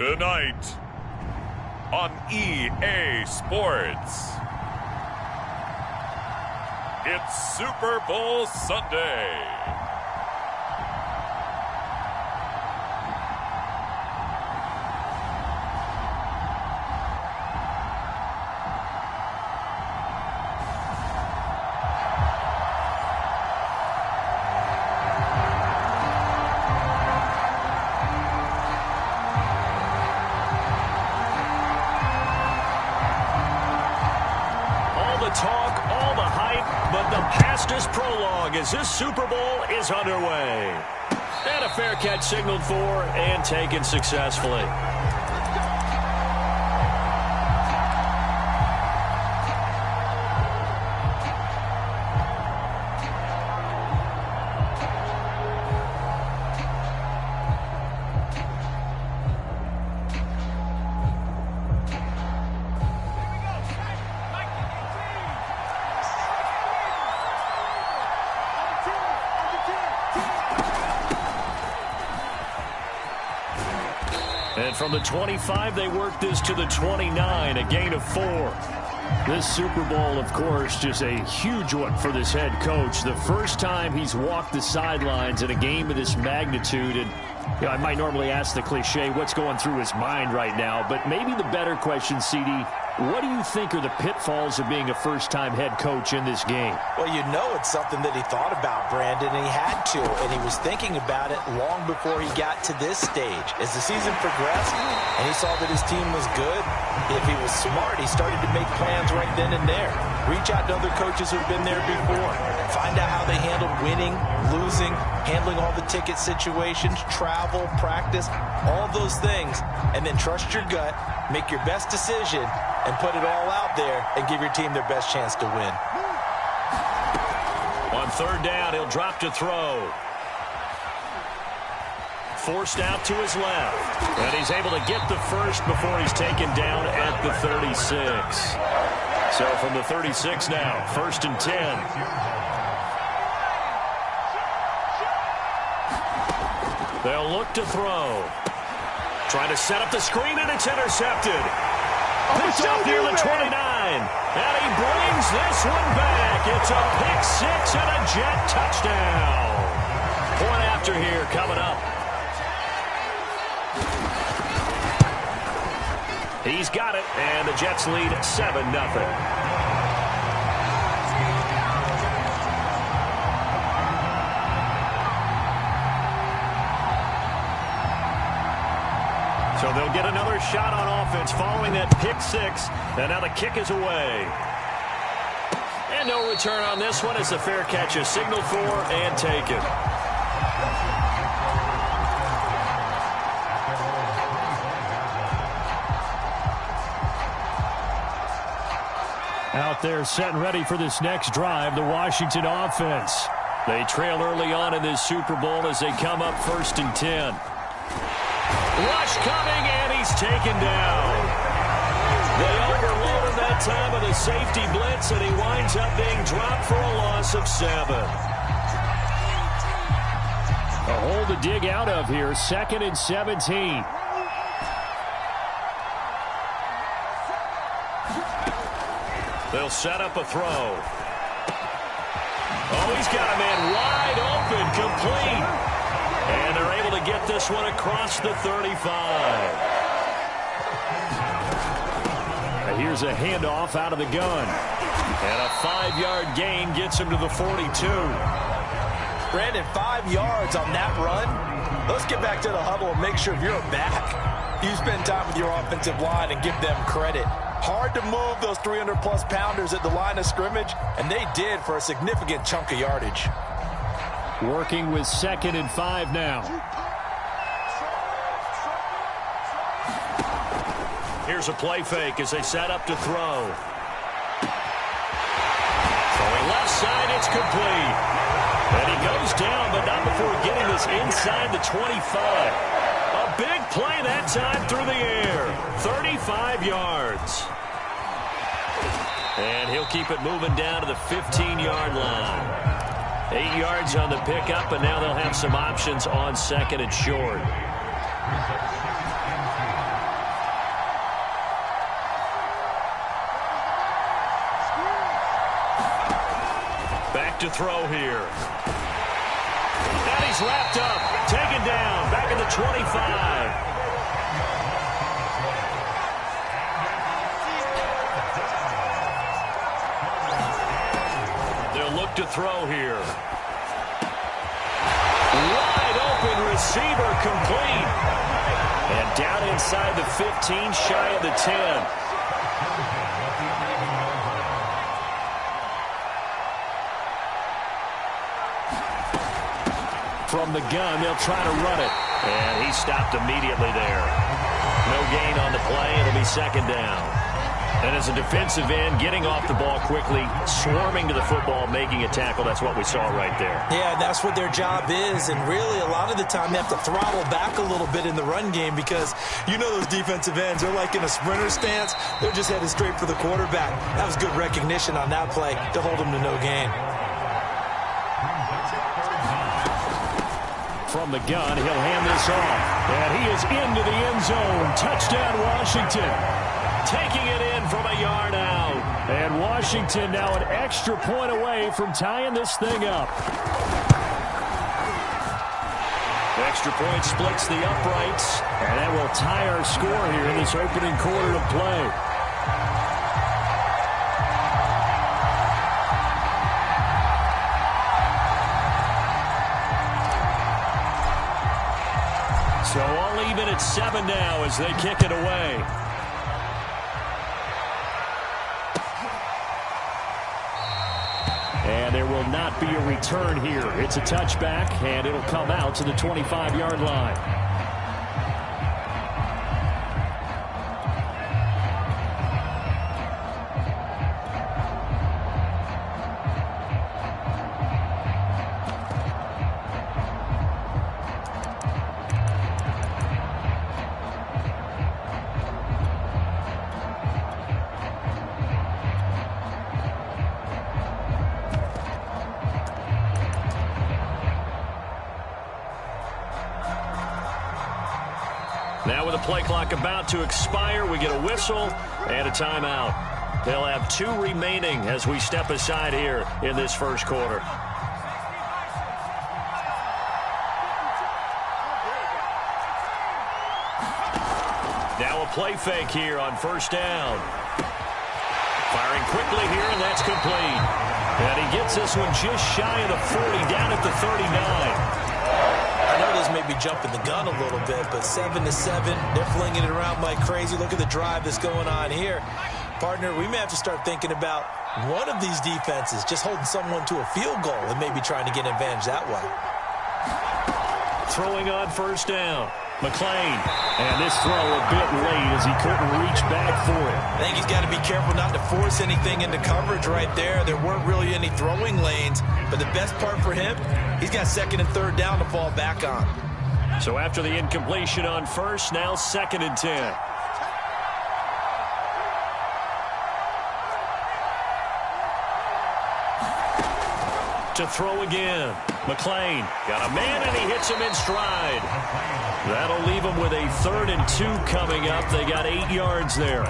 Tonight on EA Sports, it's Super Bowl Sunday. Talk, all the hype, but the past is prologue as this Super Bowl is underway. And a fair catch signaled for and taken successfully. And from the 25, they work this to the 29, a gain of 4. This Super Bowl, of course, just a huge one for this head coach. The first time he's walked the sidelines in a game of this magnitude. And you know, I might normally ask the cliche, what's going through his mind right now? But maybe the better question, CD, what do you think are the pitfalls of being a first-time head coach in this game? Well, you know it's something that he thought about, Brandon, and he had to. And he was thinking about it long before he got to this stage. As the season progressed and he saw that his team was good, if he was smart, he started to make plans right then and there. Reach out to other coaches who've been there before. Find out how they handled winning, losing, handling all the ticket situations, travel, practice, all those things. And then trust your gut, make your best decision, and put it all out there and give your team their best chance to win. On third down, he'll drop to throw. Forced out to his left. And he's able to get the first before he's taken down at the 36. So from the 36 now, 1st and 10. They'll look to throw. Trying to set up the screen, and it's intercepted. Picked off near the 29. And he brings this one back. It's a pick six and a Jet touchdown. Point after here coming up. He's got it, and the Jets lead 7-0. So they'll get another shot on offense following that pick six. And now the kick is away. And no return on this one as the fair catch is signaled for and taken. Out there set and ready for this next drive, the Washington offense. They trail early on in this Super Bowl as they come up 1st and 10. Rush coming, and he's taken down. They overloaded that time with a safety blitz, and he winds up being dropped for a loss of 7. A hole to dig out of here, 2nd and 17. They'll set up a throw. Oh, he's got a man wide open, complete. And they're able to get this one across the 35. And here's a handoff out of the gun. And a 5-yard gain gets him to the 42. Brandon, 5 yards on that run. Let's get back to the huddle and make sure if you're back, you spend time with your offensive line and give them credit. Hard to move those 300-plus pounders at the line of scrimmage, and they did for a significant chunk of yardage. Working with 2nd and 5 now. Here's a play fake as they set up to throw. Throwing left side, it's complete. And he goes down, but not before getting this inside the 25. A big play that time through the air. 35 yards. And he'll keep it moving down to the 15-yard line. 8 yards on the pickup, and now they'll have some options on 2nd and short. Back to throw here. And he's wrapped up, taken down, back at the 25. They'll look to throw here. Wide open receiver, complete. And down inside the 15, shy of the 10. From the gun, they'll try to run it. And he stopped immediately there. No gain on the play. It'll be second down. And as a defensive end, getting off the ball quickly, swarming to the football, making a tackle, that's what we saw right there. Yeah, and that's what their job is. And really, a lot of the time, they have to throttle back a little bit in the run game because you know those defensive ends, they're like in a sprinter stance. They're just headed straight for the quarterback. That was good recognition on that play to hold them to no gain. From the gun, he'll hand this off. And he is into the end zone. Touchdown, Washington. Taking it in from a yard out. And Washington now an extra point away from tying this thing up. The extra point splits the uprights. And that will tie our score here in this opening quarter of play. So all even at 7 now as they kick it away. And there will not be a return here. It's a touchback, and it'll come out to the 25-yard line. Now with the play clock about to expire, we get a whistle and a timeout. They'll have 2 remaining as we step aside here in this first quarter. Now a play fake here on first down. Firing quickly here, and that's complete. And he gets this one just shy of the 40, down at the 39. I know this may be jumping the gun a little bit, but 7-7, they're flinging it around like crazy. Look at the drive that's going on here. Partner, we may have to start thinking about one of these defenses just holding someone to a field goal and maybe trying to get an advantage that way. Throwing on first down. McClain. And this throw a bit late as he couldn't reach back for it. I think he's got to be careful not to force anything into coverage right there. There weren't really any throwing lanes, but the best part for him, he's got second and third down to fall back on. So after the incompletion on first, now 2nd and 10. To throw again. McClain got a man, and he hits him in stride. That'll leave him with a 3rd and 2 coming up. They got 8 yards there.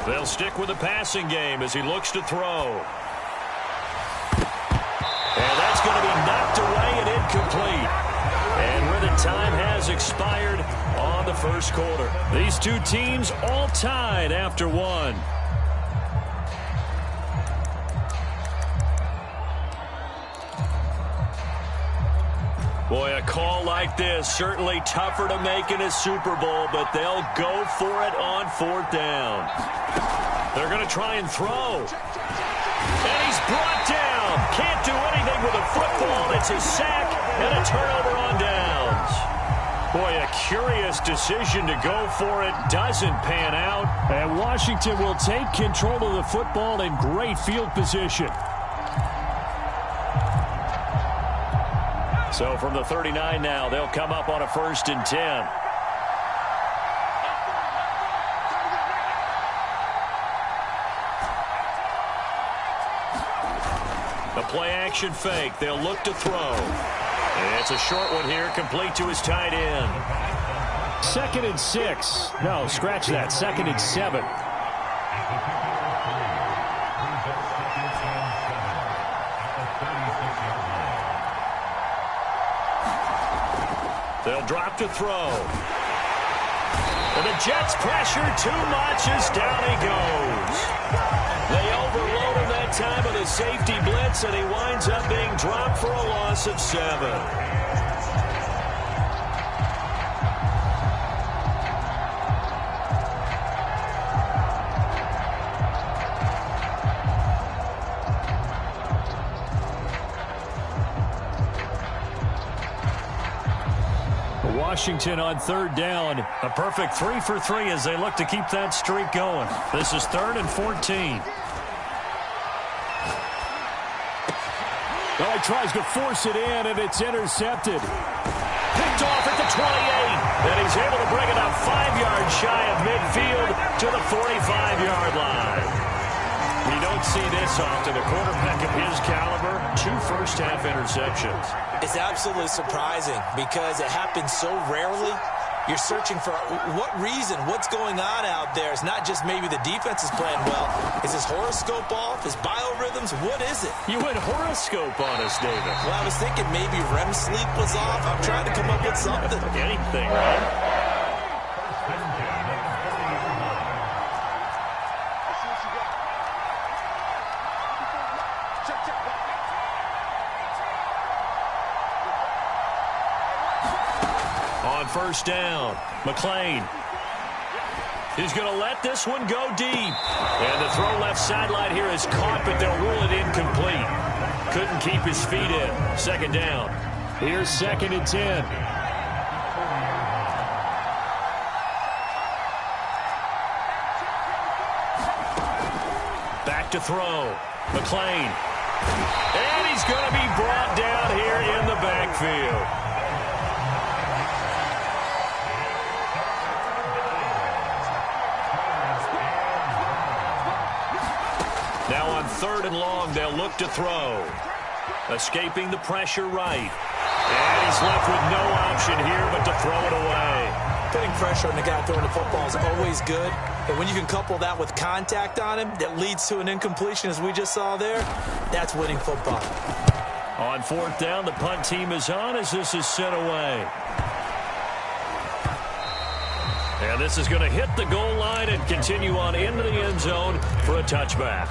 They'll stick with the passing game as he looks to throw. And that's going to be knocked away and incomplete. And where the time has expired on the first quarter. These two teams all tied after 1. Boy, a call like this, certainly tougher to make in a Super Bowl, but they'll go for it on 4th down. They're going to try and throw. And he's brought down. Can't do anything with a football. It's a sack and a turnover on downs. Boy, a curious decision to go for it. Doesn't pan out. And Washington will take control of the football in great field position. So from the 39 now, they'll come up on a 1st and 10. The play-action fake. They'll look to throw. It's a short one here, complete to his tight end. 2nd and 6. No, scratch that. 2nd and 7. They'll drop to throw. And the Jets pressure too much as down he goes. They overload him that time with a safety blitz, and he winds up being dropped for a loss of 7. Washington on 3rd down. A perfect 3 for 3 as they look to keep that streak going. This is 3rd and 14. Oh, he tries to force it in, and it's intercepted. Picked off at the 28. And he's able to bring it up 5 yards shy of midfield to the 45-yard line. You don't see this often. A quarterback of his caliber, 2 first-half interceptions. It's absolutely surprising because it happens so rarely. You're searching for what reason, what's going on out there. It's not just maybe the defense is playing well. Is his horoscope off? His biorhythms? What is it? You went horoscope on us, David. Well, I was thinking maybe REM sleep was off. I'm trying to come up with something. Anything, right? First down. McLean. He's going to let this one go deep. And the throw left sideline here is caught, but they'll rule it incomplete. Couldn't keep his feet in. 2nd down. Here's 2nd and 10. Back to throw. McLean. And he's going to be brought down here in the backfield. Now on 3rd and long, they'll look to throw. Escaping the pressure right. And he's left with no option here but to throw it away. Putting pressure on the guy throwing the football is always good. But when you can couple that with contact on him that leads to an incompletion, as we just saw there, that's winning football. On 4th down, the punt team is on as this is sent away. And this is going to hit the goal line and continue on into the end zone for a touchback.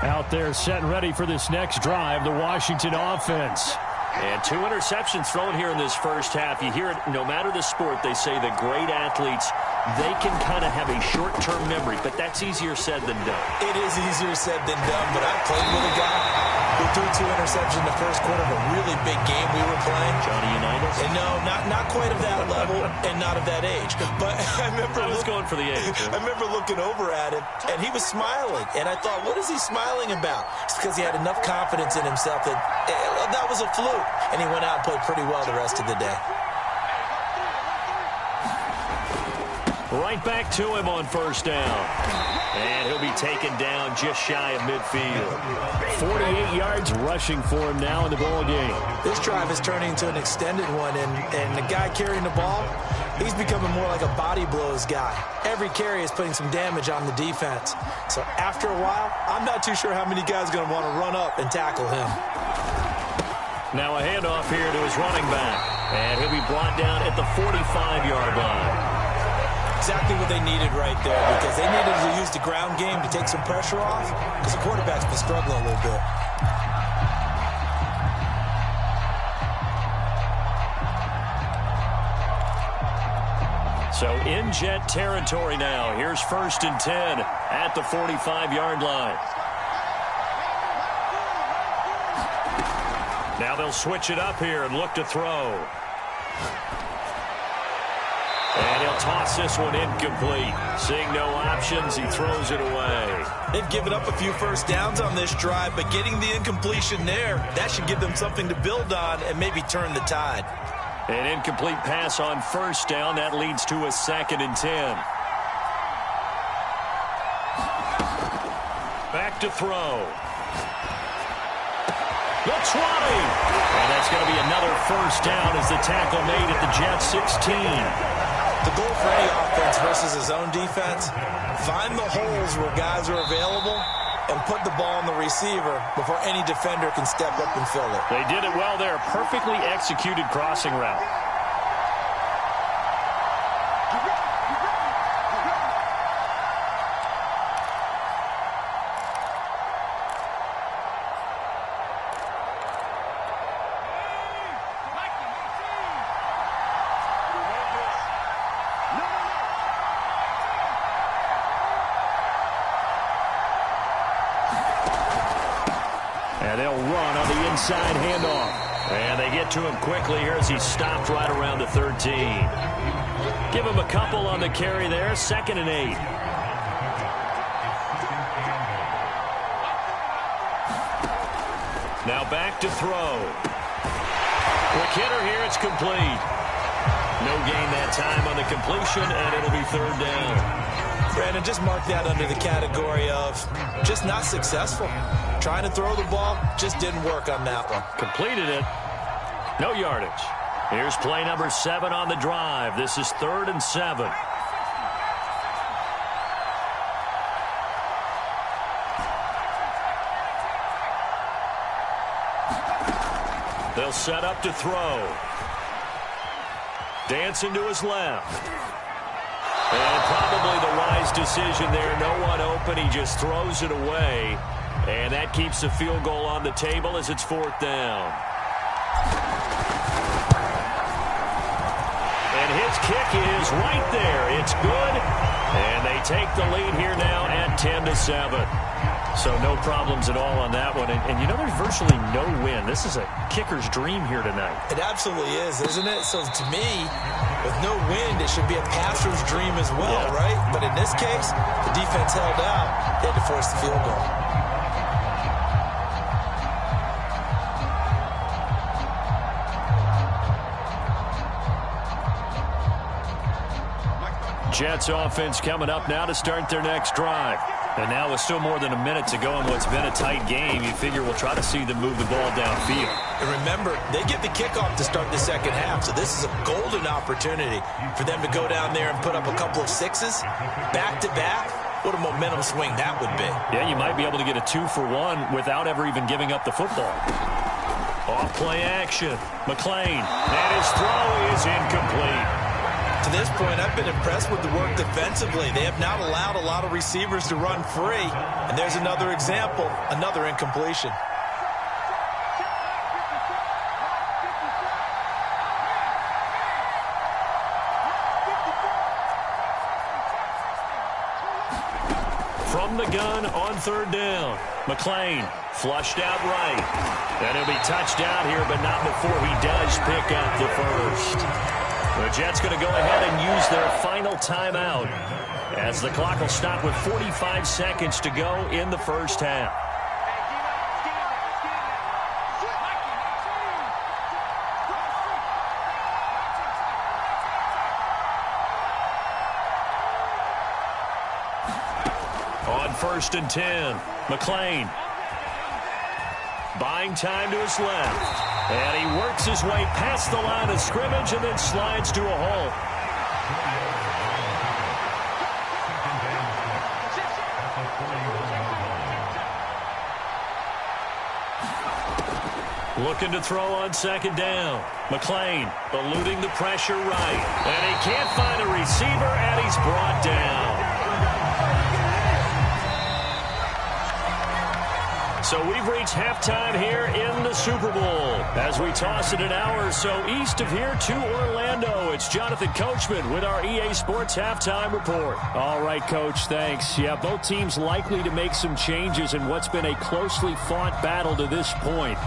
Out there set and ready for this next drive, the Washington offense. And 2 interceptions thrown here in this first half. You hear it, no matter the sport, they say the great athletes, they can kind of have a short-term memory, but that's easier said than done. It is easier said than done, but I played with a guy who threw 2 interceptions in the first quarter of a really big game we were playing. Johnny Unitas? And no, not quite of that level and not of that age. But I remember going for the age. I remember looking over at him, and he was smiling. And I thought, what is he smiling about? It's because he had enough confidence in himself that that was a fluke. And he went out and played pretty well the rest of the day. Right back to him on 1st down. And he'll be taken down just shy of midfield. 48 yards rushing for him now in the ball game. This drive is turning into an extended one, and the guy carrying the ball, he's becoming more like a body blows guy. Every carry is putting some damage on the defense. So after a while, I'm not too sure how many guys are going to want to run up and tackle him. Now a handoff here to his running back. And he'll be brought down at the 45-yard line. Exactly what they needed right there, because they needed to use the ground game to take some pressure off, because the quarterback's been struggling a little bit. So in Jet territory now. Here's 1st and 10 at the 45-yard line. Now they'll switch it up here and look to throw. And he'll toss this one incomplete. Seeing no options, he throws it away. They've given up a few first downs on this drive, but getting the incompletion there, that should give them something to build on and maybe turn the tide. An incomplete pass on 1st down. That leads to a 2nd and 10. Back to throw. Looks right. And that's going to be another first down as the tackle made at the Jets 16. The goal for any offense versus his own defense, find the holes where guys are available and put the ball on the receiver before any defender can step up and fill it. They did it well there. Perfectly executed crossing route. And they'll run on the inside handoff. And they get to him quickly here as he's stopped right around the 13. Give him a couple on the carry there. 2nd and 8. Now back to throw. Quick hitter here. It's complete. No gain that time on the completion, and it'll be 3rd down. Brandon, just mark that under the category of just not successful. Trying to throw the ball, just didn't work on that one. Completed it. No yardage. Here's play number 7 on the drive. This is 3rd and 7. They'll set up to throw. Dancing to his left. And probably the wise decision there. No one open. He just throws it away. And that keeps the field goal on the table as it's 4th down. And his kick is right there. It's good. And they take the lead here now at 10-7. So no problems at all on that one. And you know, there's virtually no win. This is a kicker's dream here tonight. It absolutely is, isn't it? So to me, with no wind, it should be a passer's dream as well, right? But in this case, the defense held out. They had to force the field goal. Jets offense coming up now to start their next drive. And now with still more than a minute to go in what's been a tight game, you figure we'll try to see them move the ball downfield. And remember, they get the kickoff to start the second half, so this is a golden opportunity for them to go down there and put up a couple of sixes back-to-back. What a momentum swing that would be. Yeah, you might be able to get a 2-for-1 without ever even giving up the football. Off-play action. McClain. And his throw is incomplete. To this point, I've been impressed with the work defensively. They have not allowed a lot of receivers to run free. And there's another example, another incompletion. From the gun on 3rd down. McClain flushed out right. And he'll be touched out here, but not before he does pick up the first. The Jets going to go ahead and use their final timeout as the clock will stop with 45 seconds to go in the first half. On 1st and 10, McClain buying time to his left. And he works his way past the line of scrimmage and then slides to a hole. Looking to throw on 2nd down. McClain eluding the pressure right. And he can't find a receiver, and he's brought down. So we've reached halftime here in the Super Bowl. As we toss it an hour or so east of here to Orlando, it's Jonathan Coachman with our EA Sports Halftime Report. All right, Coach, thanks. Yeah, both teams likely to make some changes in what's been a closely fought battle to this point.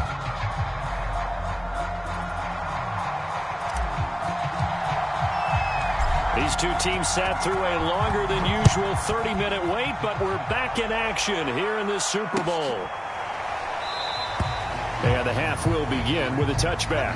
These two teams sat through a longer than usual 30-minute wait, but we're back in action here in this Super Bowl. And the half will begin with a touchback.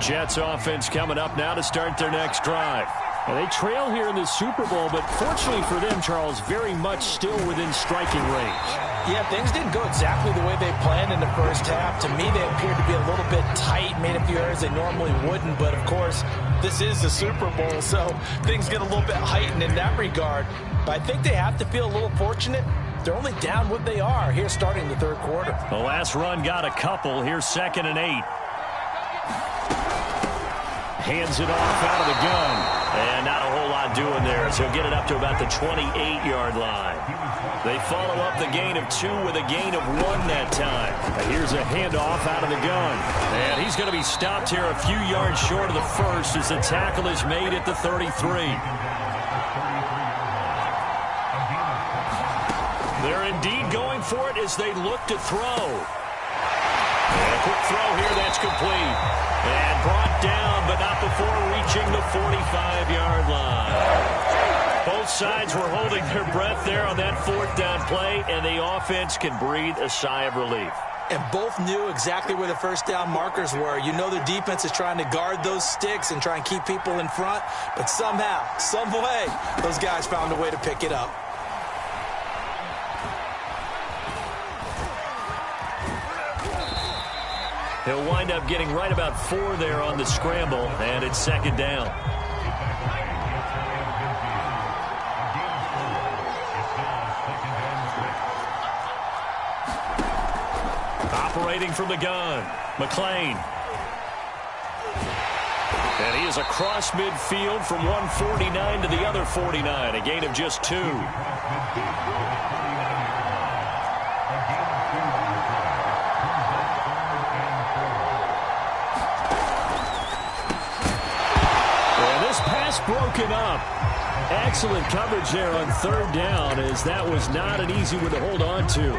Jets offense coming up now to start their next drive. And they trail here in the Super Bowl, but fortunately for them, Charles, very much still within striking range. Yeah, things didn't go exactly the way they planned in the first half. To me, they appeared to be a little bit tight, made a few errors they normally wouldn't. But, of course, this is the Super Bowl, so things get a little bit heightened in that regard. But I think they have to feel a little fortunate. They're only down what they are here starting the third quarter. The last run got a couple. Here's 2nd and 8. Hands it off out of the gun. And not a whole lot doing there, so he'll get it up to about the 28-yard line. They follow up the gain of 2 with a gain of 1 that time. And here's a handoff out of the gun. And he's going to be stopped here a few yards short of the first as the tackle is made at the 33. They're indeed going for it as they look to throw. And a quick throw here, that's complete. And brought down, but not before reaching the 45-yard line. Both sides were holding their breath there on that 4th down play, and the offense can breathe a sigh of relief. And both knew exactly where the first down markers were. You know the defense is trying to guard those sticks and try and keep people in front, but somehow, some way, those guys found a way to pick it up. He'll wind up getting right about 4 there on the scramble, and it's 2nd down. Operating from the gun, McLean. And he is across midfield from 149 to the other 49, a gain of just 2. Broken up. Excellent coverage there on 3rd down, as that was not an easy one to hold on to.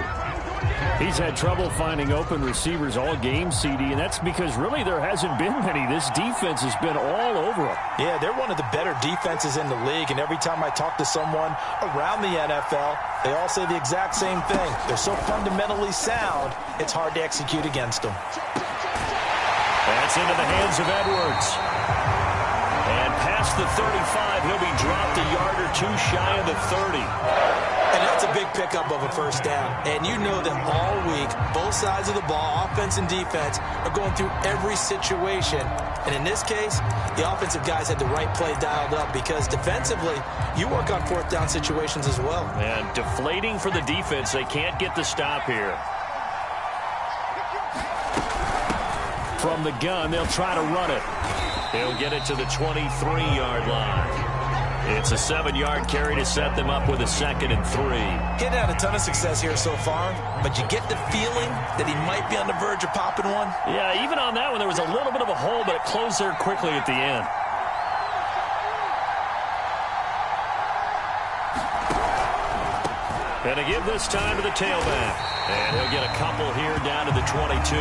He's had trouble finding open receivers all game, CD, and that's because really there hasn't been many. This defense has been all over them. Yeah, they're one of the better defenses in the league, and every time I talk to someone around the NFL, they all say the exact same thing. They're so fundamentally sound, it's hard to execute against them. That's into the hands of Edwards. And past the 35, he'll be dropped a yard or 2 shy of the 30. And that's a big pickup of a first down. And you know that all week, both sides of the ball, offense and defense, are going through every situation. And in this case, the offensive guys had the right play dialed up because defensively, you work on 4th down situations as well. And deflating for the defense. They can't get the stop here. From the gun, they'll try to run it. He'll get it to the 23-yard line. It's a 7-yard carry to set them up with a 2nd and 3. Getting had a ton of success here so far, but you get the feeling that he might be on the verge of popping one. Yeah, even on that one, there was a little bit of a hole, but it closed there quickly at the end. And to give this time to the tailback. And he'll get a couple here down to the 22.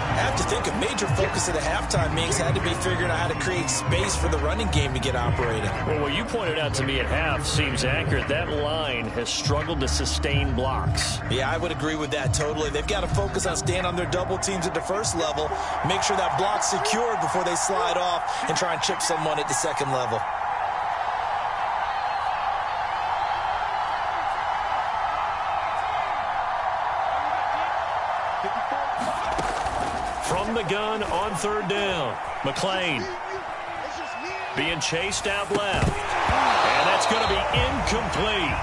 I have to think a major focus of the halftime meetings had to be figuring out how to create space for the running game to get operating. Well, what you pointed out to me at half seems accurate. That line has struggled to sustain blocks. Yeah, I would agree with that totally. They've got to focus on staying on their double teams at the first level, make sure that block's secured before they slide off and try and chip someone at the second level. From the gun on 3rd down. McLean being chased out left. And that's going to be incomplete.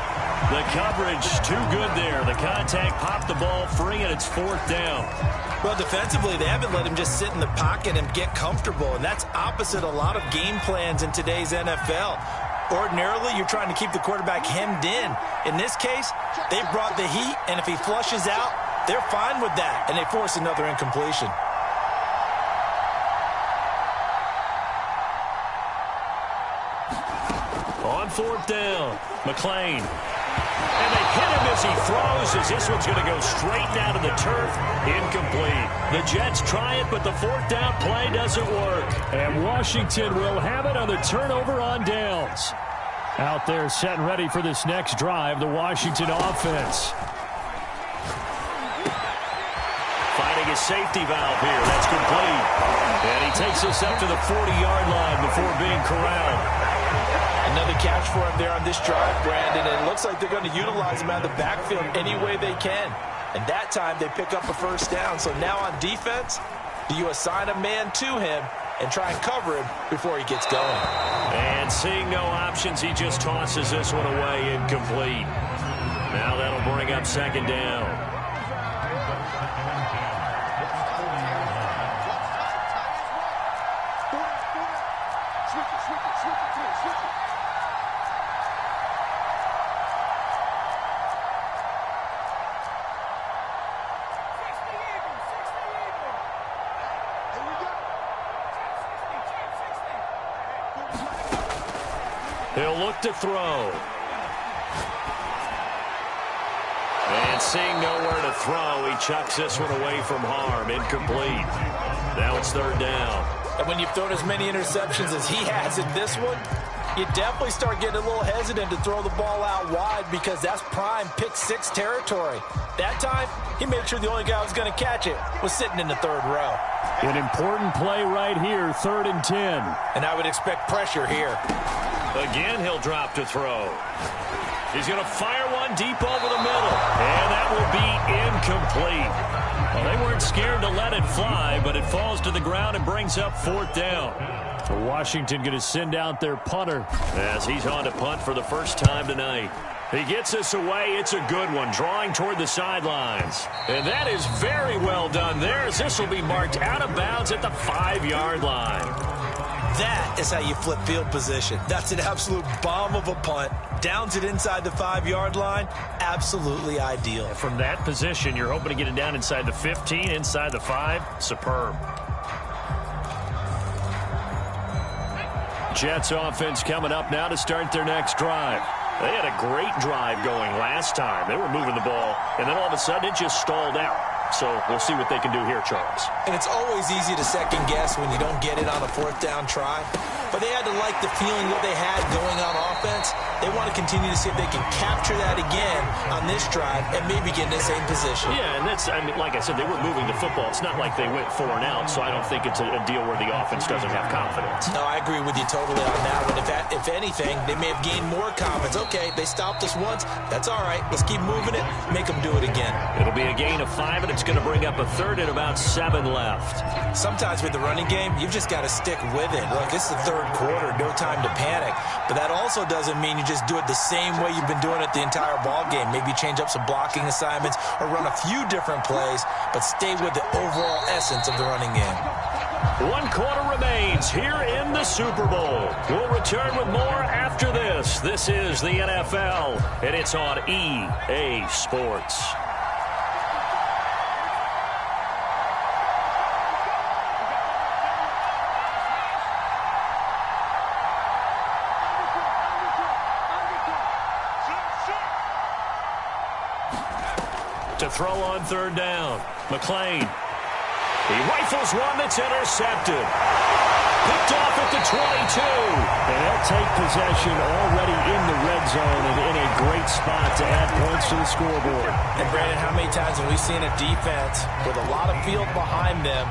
The coverage too good there. The contact popped the ball free, and it's 4th down. Well, defensively, they haven't let him just sit in the pocket and get comfortable, and that's opposite a lot of game plans in today's NFL. Ordinarily, you're trying to keep the quarterback hemmed in. In this case, they brought the heat, and if he flushes out, they're fine with that, and they force another incompletion. On 4th down, McLean. And they hit him as he throws, as this one's going to go straight down to the turf. Incomplete. The Jets try it, but the 4th down play doesn't work. And Washington will have it on the turnover on downs. Out there set and ready for this next drive, the Washington offense. Finding a safety valve here. That's complete. And he takes us up to the 40-yard line before being corralled. Another catch for him there on this drive, Brandon. And it looks like they're going to utilize him out of the backfield any way they can. And that time they pick up a first down. So now on defense, do you assign a man to him and try and cover him before he gets going? And seeing no options, he just tosses this one away, incomplete. Now that'll bring up second down. He'll look to throw. And seeing nowhere to throw, he chucks this one away from harm. Incomplete. Now it's third down. And when you've thrown as many interceptions as he has in this one, you definitely start getting a little hesitant to throw the ball out wide because that's prime pick six territory. That time, he made sure the only guy who was going to catch it was sitting in the third row. An important play right here, 3rd and 10. And I would expect pressure here. Again, he'll drop to throw. He's going to fire one deep over the middle. And that will be incomplete. Well, they weren't scared to let it fly, but it falls to the ground and brings up 4th down. Washington going to send out their punter as he's on to punt for the first time tonight. He gets this away. It's a good one, drawing toward the sidelines. And that is very well done there, as this will be marked out of bounds at the 5-yard line. That is how you flip field position. That's an absolute bomb of a punt. Downs it inside the 5-yard line. Absolutely ideal. From that position, you're hoping to get it down inside the 15, inside the 5. Superb. Jets offense coming up now to start their next drive. They had a great drive going last time. They were moving the ball, and then all of a sudden it just stalled out. So we'll see what they can do here, Charles. And it's always easy to second guess when you don't get it on a 4th down try. But they had to like the feeling that they had going on offense. They want to continue to see if they can capture that again on this drive and maybe get in the same position. Yeah, and that's, I mean, like I said, they were moving the football. It's not like they went 4 and out, so I don't think it's a deal where the offense doesn't have confidence. No, I agree with you totally on that one. If anything, they may have gained more confidence. Okay, they stopped us once. That's all right. Let's keep moving it. Make them do it again. It'll be a gain of 5, and it's going to bring up a 3rd and about 7 left. Sometimes with the running game, you've just got to stick with it. Look, it's the 3rd quarter, no time to panic. But that also doesn't mean you just do it the same way you've been doing it the entire ball game. Maybe change up some blocking assignments or run a few different plays, but stay with the overall essence of the running game. 1 quarter remains here in the Super Bowl. We'll return with more after this. This is the NFL, and it's on EA Sports. To throw on 3rd down. McLean. He rifles one that's intercepted. Picked off at the 22. And they'll take possession already in the red zone and in a great spot to add points to the scoreboard. And Brandon, how many times have we seen a defense with a lot of field behind them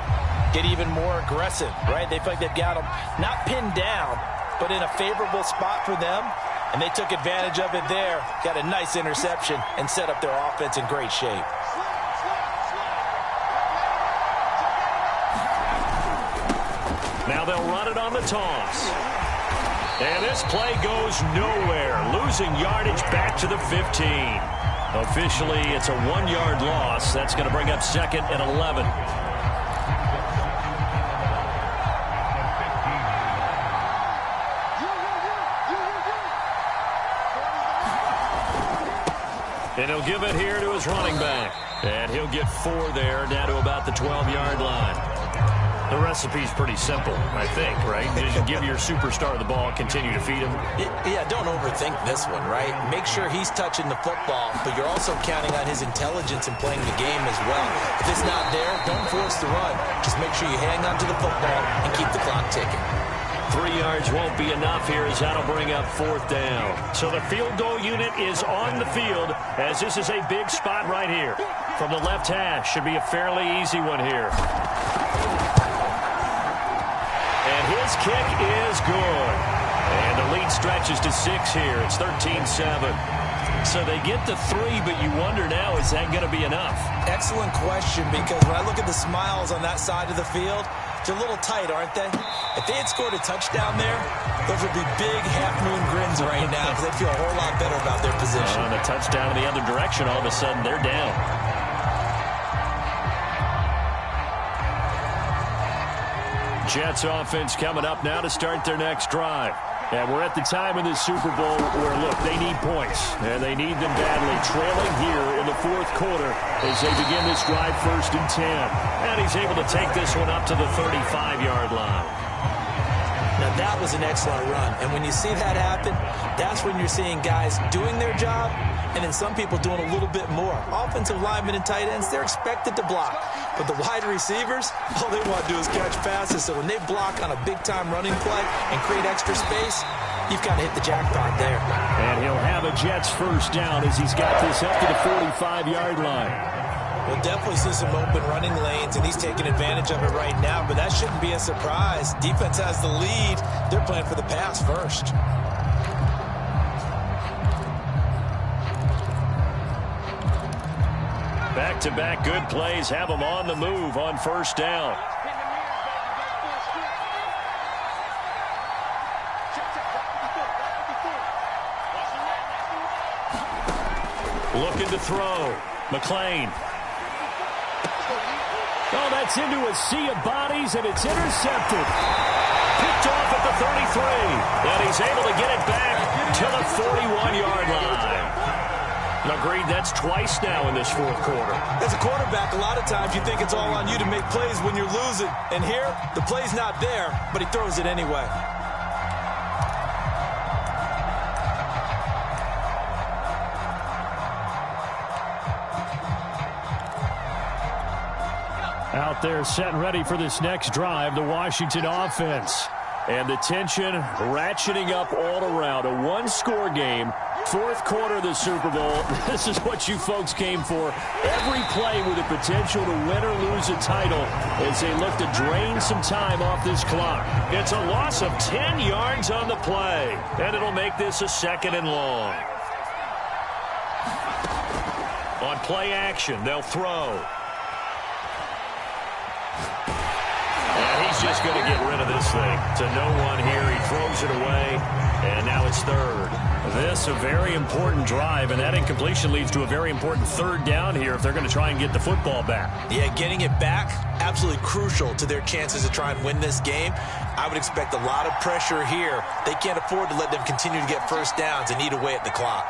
get even more aggressive, right? They feel like they've got them not pinned down, but in a favorable spot for them. And they took advantage of it there, got a nice interception, and set up their offense in great shape. Now they'll run it on the toss. And this play goes nowhere, losing yardage back to the 15. Officially, it's a 1-yard loss. That's going to bring up 2nd and 11. And he'll give it here to his running back. And he'll get 4 there, down to about the 12-yard line. The recipe's pretty simple, I think, right? Just give your superstar the ball, continue to feed him. Yeah, don't overthink this one, right? Make sure he's touching the football, but you're also counting on his intelligence in playing the game as well. If it's not there, don't force the run. Just make sure you hang on to the football and keep the clock ticking. 3 yards won't be enough here as that'll bring up 4th down. So the field goal unit is on the field as this is a big spot right here. From the left hash, should be a fairly easy one here. And his kick is good. And the lead stretches to 6 here. It's 13-7. So they get to 3, but you wonder now, is that going to be enough? Excellent question, because when I look at the smiles on that side of the field, they're a little tight, aren't they? If they had scored a touchdown there, those would be big half-moon grins right now because they feel a whole lot better about their position. On a touchdown in the other direction, all of a sudden they're down. Jets offense coming up now to start their next drive. And we're at the time in the Super Bowl where, look, they need points, and they need them badly. Trailing here in the 4th quarter as they begin this drive 1st and 10. And he's able to take this one up to the 35-yard line. Now, that was an excellent run. And when you see that happen, that's when you're seeing guys doing their job and then some people doing a little bit more. Offensive linemen and tight ends, they're expected to block. But the wide receivers, all they want to do is catch passes. So when they block on a big-time running play and create extra space, you've got to hit the jackpot there. And he'll have a Jets 1st down as he's got this up to the 45-yard line. We'll definitely see some open running lanes, and he's taking advantage of it right now, but that shouldn't be a surprise. Defense has the lead. They're playing for the pass first. Back-to-back good plays have them on the move on 1st down. Looking to throw. McLean. Oh, that's into a sea of bodies, and it's intercepted. Picked off at the 33. And he's able to get it back to the 41-yard line. Agreed, that's twice now in this 4th quarter. As a quarterback, a lot of times you think it's all on you to make plays when you're losing. And here, the play's not there, but he throws it anyway. Out there set and ready for this next drive, the Washington offense. And the tension ratcheting up all around. A 1-score game, 4th quarter of the Super Bowl. This is what you folks came for. Every play with the potential to win or lose a title as they look to drain some time off this clock. It's a loss of 10 yards on the play. And it'll make this a 2nd and long. On play action, they'll throw. He's just going to get rid of this thing. To no one here. He throws it away, and now it's 3rd. This a very important drive, and that incompletion leads to a very important 3rd down here if they're going to try and get the football back. Yeah, getting it back, absolutely crucial to their chances to try and win this game. I would expect a lot of pressure here. They can't afford to let them continue to get 1st downs and eat away at the clock.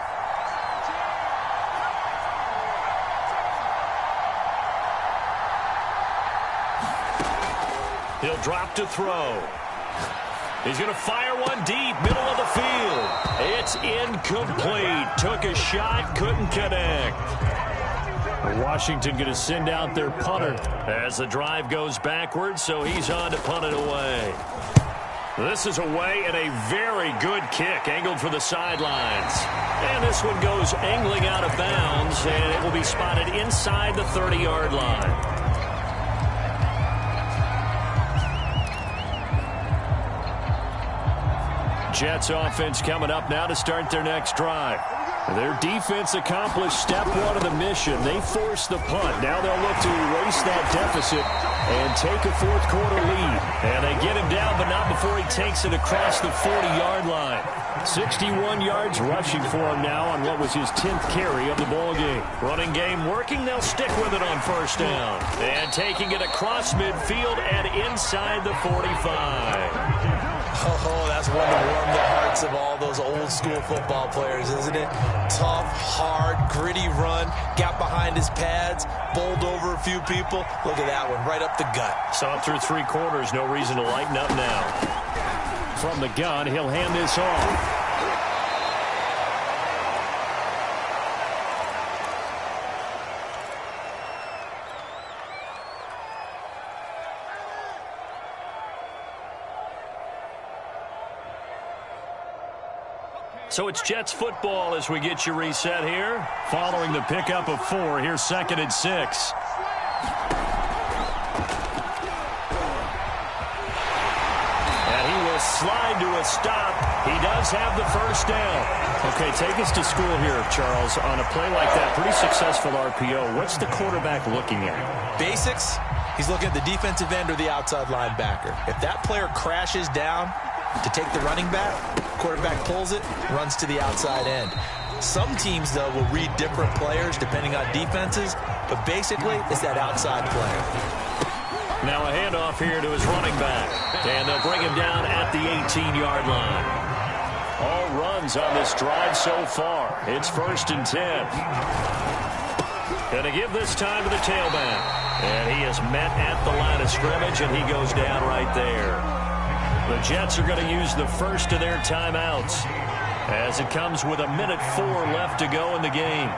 He'll drop to throw. He's going to fire one deep, middle of the field. It's incomplete. Took a shot, couldn't connect. Washington going to send out their punter as the drive goes backwards, so he's on to punt it away. This is away and a very good kick, angled for the sidelines. And this one goes angling out of bounds, and it will be spotted inside the 30-yard line. Jets offense coming up now to start their next drive. Their defense accomplished step 1 of the mission. They forced the punt. Now they'll look to erase that deficit and take a 4th quarter lead. And they get him down, but not before he takes it across the 40-yard line. 61 yards rushing for him now on what was his 10th carry of the ball game. Running game working. They'll stick with it on 1st down. And taking it across midfield and inside the 45. Oh, that's one to warm the hearts of all those old-school football players, isn't it? Tough, hard, gritty run. Got behind his pads, bowled over a few people. Look at that one, right up the gut. Saw it through 3 quarters. No reason to lighten up now. From the gun, he'll hand this off. So it's Jets football as we get you reset here. Following the pickup of 4, here's 2nd and 6. And he will slide to a stop. He does have the first down. Okay, take us to school here, Charles. On a play like that, pretty successful RPO. What's the quarterback looking at? Basics. He's looking at the defensive end or the outside linebacker. If that player crashes down to take the running back, quarterback pulls it, runs to the outside end. Some teams, though, will read different players depending on defenses, but basically it's that outside player. Now a handoff here to his running back, and they'll bring him down at the 18-yard line. All runs on this drive so far. It's 1st and 10. Going to give this time to the tailback. And he is met at the line of scrimmage, and he goes down right there. The Jets are going to use the first of their timeouts as it comes with 1:04 left to go in the game.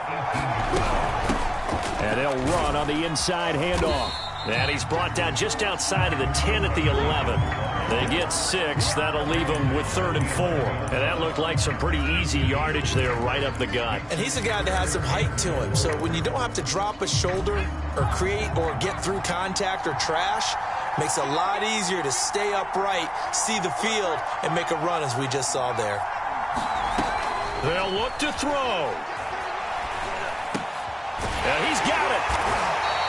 And they'll run on the inside handoff. And he's brought down just outside of the 10 at the 11. They get 6. That'll leave them with 3rd and 4. And that looked like some pretty easy yardage there right up the gut. And he's a guy that has some height to him. So when you don't have to drop a shoulder or create or get through contact or trash, makes it a lot easier to stay upright, see the field, and make a run as we just saw there. They'll look to throw. And he's got it.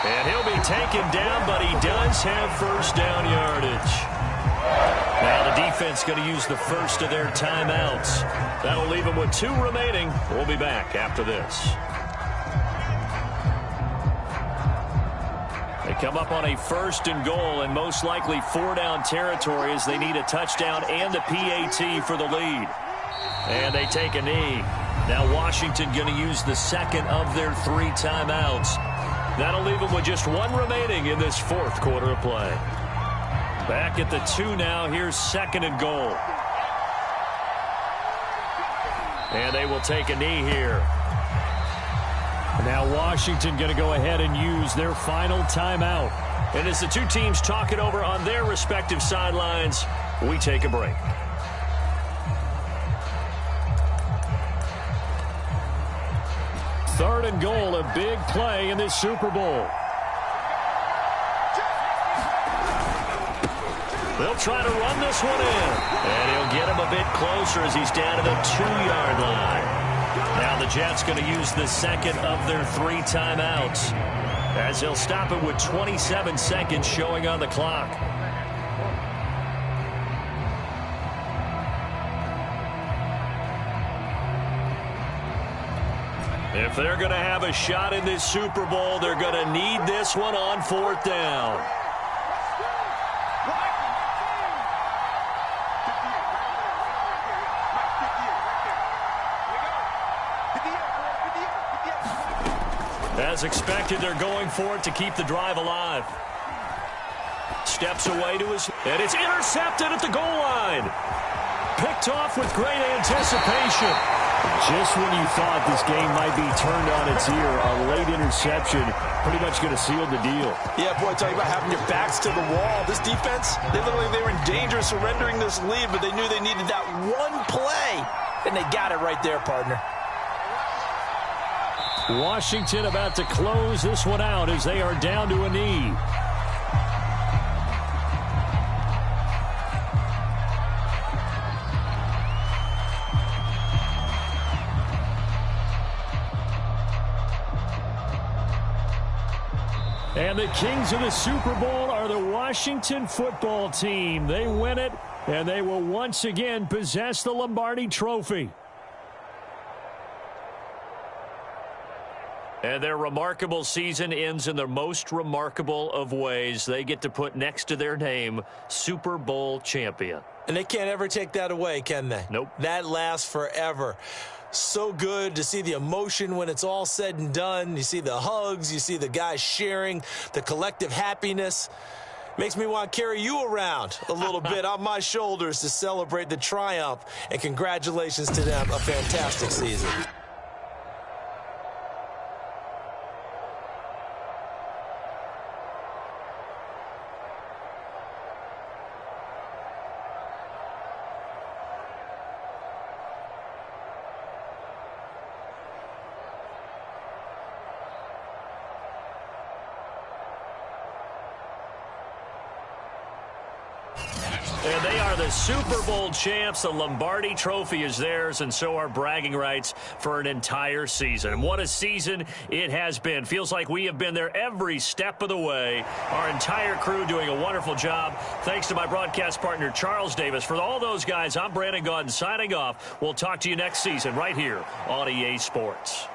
And he'll be taken down, but he does have first down yardage. Now the defense going to use the first of their timeouts. That'll leave them with 2 remaining. We'll be back after this. They come up on a 1st and goal and most likely 4-down territory as they need a touchdown and the PAT for the lead. And they take a knee. Now Washington going to use the 2nd of their 3 timeouts. That'll leave them with just 1 remaining in this 4th quarter of play. Back at the 2 now. Here's 2nd and goal. And they will take a knee here. Now Washington going to go ahead and use their final timeout. And as the 2 teams talk it over on their respective sidelines, we take a break. Third and goal, a big play in this Super Bowl. They'll try to run this one in. And he'll get him a bit closer as he's down to the 2-yard line. Now the Jets going to use the 2nd of their 3 timeouts as they'll stop it with 27 seconds showing on the clock. If they're going to have a shot in this Super Bowl, they're going to need this one on 4th down. As expected, they're going for it to keep the drive alive. Steps away to his, and it's intercepted at the goal line. Picked off with great anticipation. Just when you thought this game might be turned on its ear, a late interception pretty much going to seal the deal. Yeah, boy, talking about having your backs to the wall. This defense, they looked like they were in danger of surrendering this lead, but they knew they needed that one play, and they got it right there, partner. Washington about to close this one out as they are down to a knee. And the kings of the Super Bowl are the Washington football team. They win it, and they will once again possess the Lombardi Trophy. And their remarkable season ends in the most remarkable of ways. They get to put next to their name, Super Bowl champion. And they can't ever take that away, can they? Nope. That lasts forever. So good to see the emotion when it's all said and done. You see the hugs. You see the guys sharing, the collective happiness. Makes me want to carry you around a little bit on my shoulders to celebrate the triumph. And congratulations to them. A fantastic season. And they are the Super Bowl champs. The Lombardi Trophy is theirs, and so are bragging rights for an entire season. And what a season it has been. Feels like we have been there every step of the way. Our entire crew doing a wonderful job. Thanks to my broadcast partner, Charles Davis. For all those guys, I'm Brandon Gaudin signing off. We'll talk to you next season right here on EA Sports.